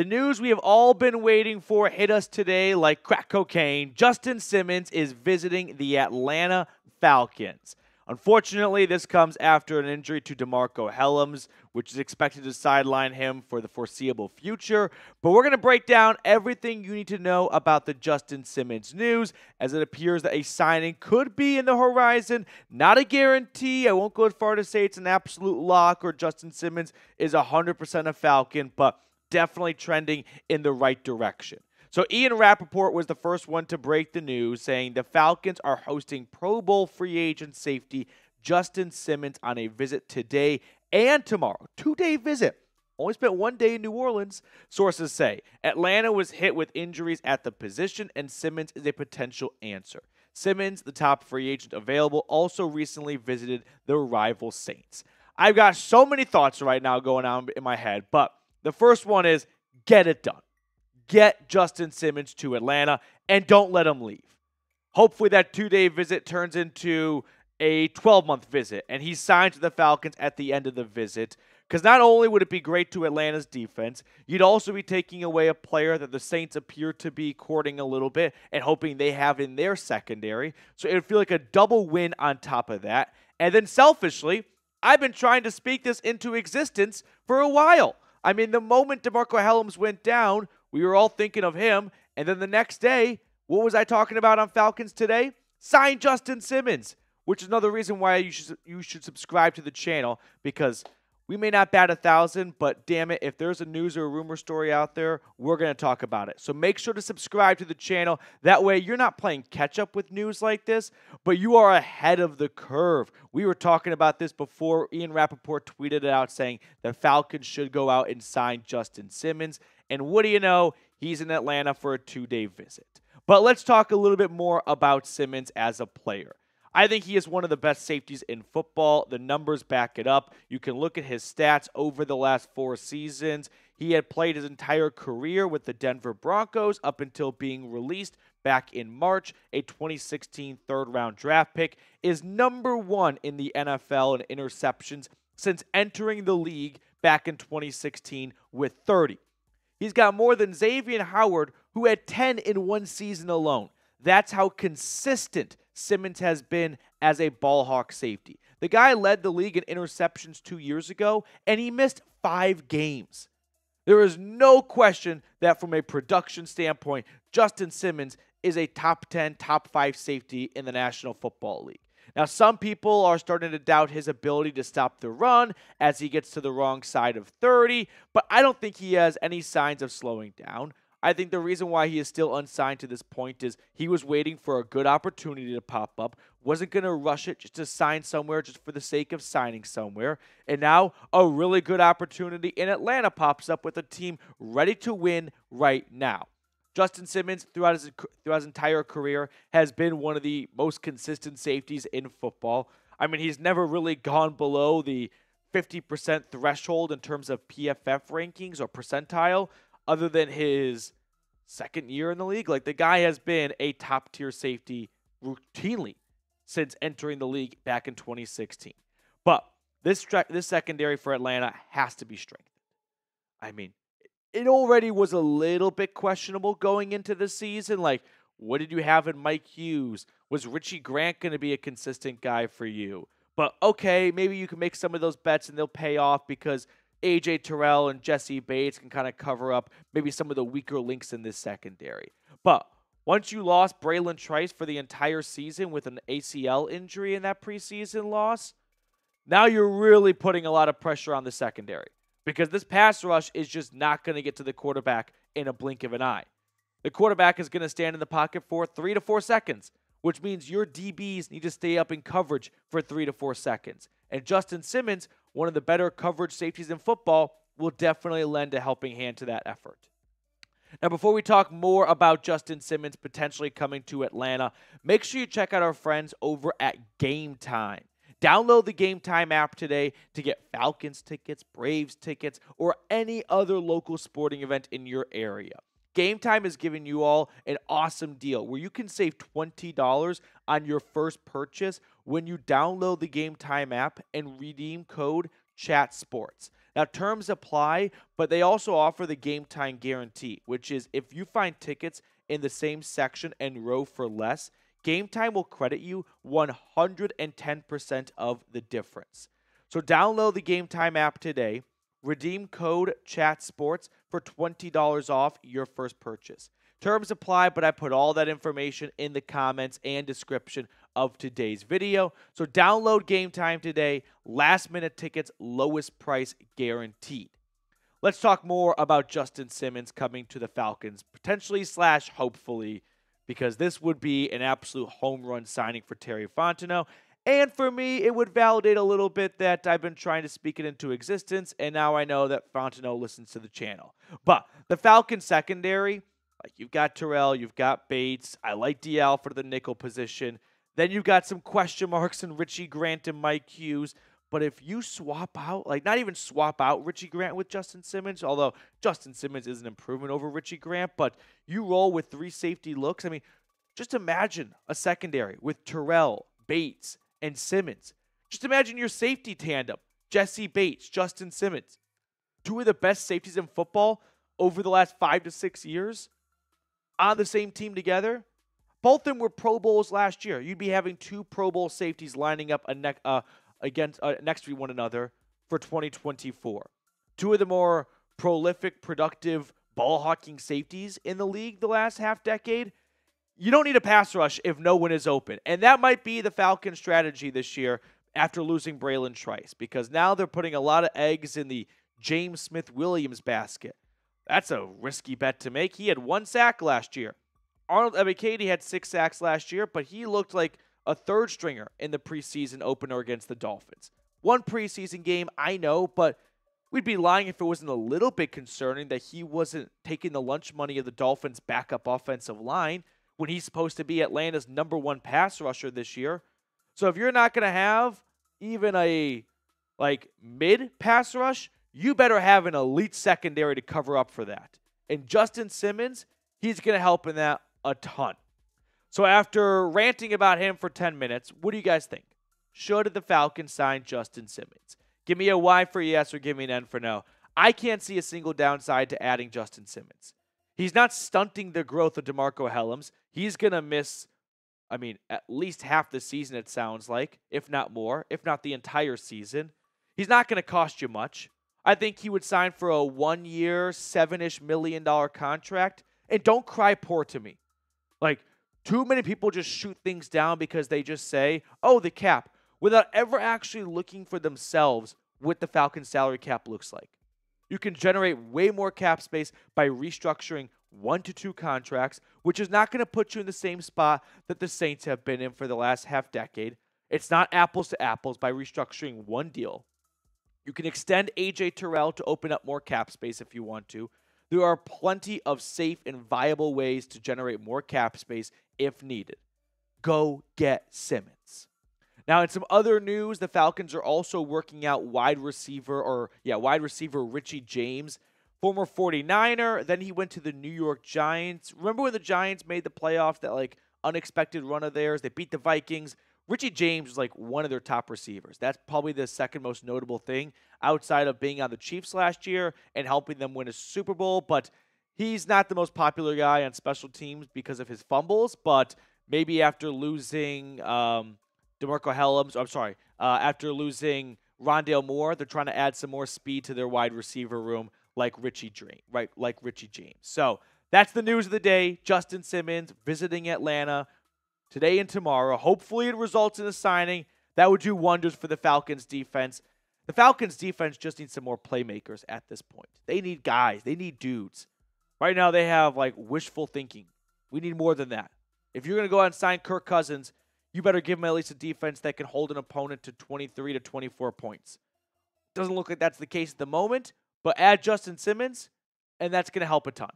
The news we have all been waiting for hit us today like crack cocaine. Justin Simmons is visiting the Atlanta Falcons. Unfortunately, this comes after an injury to Demarcco Hellams, which is expected to sideline him for the foreseeable future. But we're going to break down everything you need to know about the Justin Simmons news, as it appears that a signing could be in the horizon. Not a guarantee. I won't go as far to say it's an absolute lock or Justin Simmons is 100% a Falcon, but definitely trending in the right direction. So Ian Rapoport was the first one to break the news, saying the Falcons are hosting Pro Bowl free agent safety Justin Simmons on a visit today and tomorrow. 2-day visit. Only spent 1 day in New Orleans. Sources say Atlanta was hit with injuries at the position, and Simmons is a potential answer. Simmons, the top free agent available, also recently visited the rival Saints. I've got so many thoughts right now going on in my head, but the first one is get it done. Get Justin Simmons to Atlanta and don't let him leave. Hopefully that 2-day visit turns into a 12-month visit and he's signed to the Falcons at the end of the visit, because not only would it be great to Atlanta's defense, you'd also be taking away a player that the Saints appear to be courting a little bit and hoping they have in their secondary. So it would feel like a double win on top of that. And then selfishly, I've been trying to speak this into existence for a while. I mean, the moment Demarcco Hellams went down, we were all thinking of him. And then the next day, what was I talking about on Falcons Today? Sign Justin Simmons, which is another reason why you should subscribe to the channel, because we may not bat 1,000, but damn it, if there's a news or a rumor story out there, we're going to talk about it. So make sure to subscribe to the channel. That way you're not playing catch up with news like this, but you are ahead of the curve. We were talking about this before Ian Rapoport tweeted it out, saying the Falcons should go out and sign Justin Simmons. And what do you know? He's in Atlanta for a 2-day visit. But let's talk a little bit more about Simmons as a player. I think he is one of the best safeties in football. The numbers back it up. You can look at his stats over the last 4 seasons. He had played his entire career with the Denver Broncos up until being released back in March. A 2016 third-round draft pick, is number 1 in the NFL in interceptions since entering the league back in 2016 with 30. He's got more than Xavier Howard, who had 10 in 1 season alone. That's how consistent Simmons has been as a ball hawk safety. The guy led the league in interceptions 2 years ago, and he missed 5 games. There is no question that from a production standpoint, Justin Simmons is a top 10, top 5 safety in the National Football League. Now, some people are starting to doubt his ability to stop the run as he gets to the wrong side of 30, but I don't think he has any signs of slowing down. I think the reason why he is still unsigned to this point is he was waiting for a good opportunity to pop up, wasn't going to rush it just to sign somewhere just for the sake of signing somewhere. And now a really good opportunity in Atlanta pops up with a team ready to win right now. Justin Simmons, throughout his entire career, has been one of the most consistent safeties in football. I mean, he's never really gone below the 50% threshold in terms of PFF rankings or percentile, other than his second year in the league. Like, the guy has been a top-tier safety routinely since entering the league back in 2016. But this secondary for Atlanta has to be strengthened. I mean, it already was a little bit questionable going into the season. Like, what did you have in Mike Hughes? Was Richie Grant going to be a consistent guy for you? But, okay, maybe you can make some of those bets and they'll pay off because A.J. Terrell and Jessie Bates can kind of cover up maybe some of the weaker links in this secondary. But once you lost Bralen Trice for the entire season with an ACL injury in that preseason loss, now you're really putting a lot of pressure on the secondary, because this pass rush is just not going to get to the quarterback in a blink of an eye. The quarterback is going to stand in the pocket for 3 to 4 seconds, which means your DBs need to stay up in coverage for 3 to 4 seconds. And Justin Simmons, one of the better coverage safeties in football, will definitely lend a helping hand to that effort. Now, before we talk more about Justin Simmons potentially coming to Atlanta, make sure you check out our friends over at Game Time. Download the Game Time app today to get Falcons tickets, Braves tickets, or any other local sporting event in your area. Game Time is giving you all an awesome deal where you can save $20 on your first purchase when you download the Game Time app and redeem code Chat Sports. Now, terms apply, but they also offer the game time guarantee, which is if you find tickets in the same section and row for less, Game Time will credit you 110% of the difference. So download the Game Time app today. Redeem code CHATSPORTS for $20 off your first purchase. Terms apply, but I put all that information in the comments and description of today's video. So download Game Time today. Last minute tickets, lowest price guaranteed. Let's talk more about Justin Simmons coming to the Falcons, potentially / hopefully, because this would be an absolute home run signing for Terry Fontenot. And for me, it would validate a little bit that I've been trying to speak it into existence, and now I know that Fontenot listens to the channel. But the Falcons secondary, like you've got Terrell, you've got Bates. I like DL for the nickel position. Then you've got some question marks in Richie Grant and Mike Hughes. But if you swap out, like not even swap out Richie Grant with Justin Simmons, although Justin Simmons is an improvement over Richie Grant, but you roll with 3 safety looks. I mean, just imagine a secondary with Terrell, Bates, and Simmons. Just imagine your safety tandem, Jessie Bates, Justin Simmons. 2 of the best safeties in football over the last 5 to 6 years on the same team together. Both of them were Pro Bowls last year. You'd be having 2 Pro Bowl safeties lining up next to one another for 2024. 2 of the more prolific, productive, ball-hawking safeties in the league the last half-decade. You don't need a pass rush if no one is open. And that might be the Falcons' strategy this year after losing Bralen Trice, because now they're putting a lot of eggs in the James Smith-Williams basket. That's a risky bet to make. He had 1 sack last year. Arnold Ebiketie had 6 sacks last year, but he looked like a third stringer in the preseason opener against the Dolphins. 1 preseason game, I know, but we'd be lying if it wasn't a little bit concerning that he wasn't taking the lunch money of the Dolphins' backup offensive line when he's supposed to be Atlanta's #1 pass rusher this year. So if you're not going to have even a mid pass rush, you better have an elite secondary to cover up for that. And Justin Simmons, he's going to help in that a ton. So after ranting about him for 10 minutes, what do you guys think? Should the Falcons sign Justin Simmons? Give me a Y for yes or give me an N for no. I can't see a single downside to adding Justin Simmons. He's not stunting the growth of Demarcco Hellams. He's going to miss, at least half the season, it sounds like, if not more, if not the entire season. He's not going to cost you much. I think he would sign for a 1-year, $7-ish million contract. And don't cry poor to me. Too many people just shoot things down because they just say, oh, the cap, without ever actually looking for themselves what the Falcons salary cap looks like. You can generate way more cap space by restructuring 1 to 2 contracts, which is not going to put you in the same spot that the Saints have been in for the last half decade. It's not apples to apples by restructuring 1 deal. You can extend A.J. Terrell to open up more cap space if you want to. There are plenty of safe and viable ways to generate more cap space if needed. Go get Simmons. Now, in some other news, the Falcons are also working out wide receiver Richie James, former 49er. Then he went to the New York Giants. Remember when the Giants made the playoffs, that unexpected run of theirs? They beat the Vikings. Richie James was one of their top receivers. That's probably the second most notable thing outside of being on the Chiefs last year and helping them win a Super Bowl. But he's not the most popular guy on special teams because of his fumbles. But maybe after losing Demarcco Hellams, after losing Rondale Moore, they're trying to add some more speed to their wide receiver room like Richie James. So that's the news of the day. Justin Simmons visiting Atlanta today and tomorrow. Hopefully it results in a signing. That would do wonders for the Falcons defense. The Falcons defense just needs some more playmakers at this point. They need guys. They need dudes. Right now they have wishful thinking. We need more than that. If you're going to go out and sign Kirk Cousins, you better give him at least a defense that can hold an opponent to 23 to 24 points. Doesn't look like that's the case at the moment, but add Justin Simmons, and that's going to help a ton.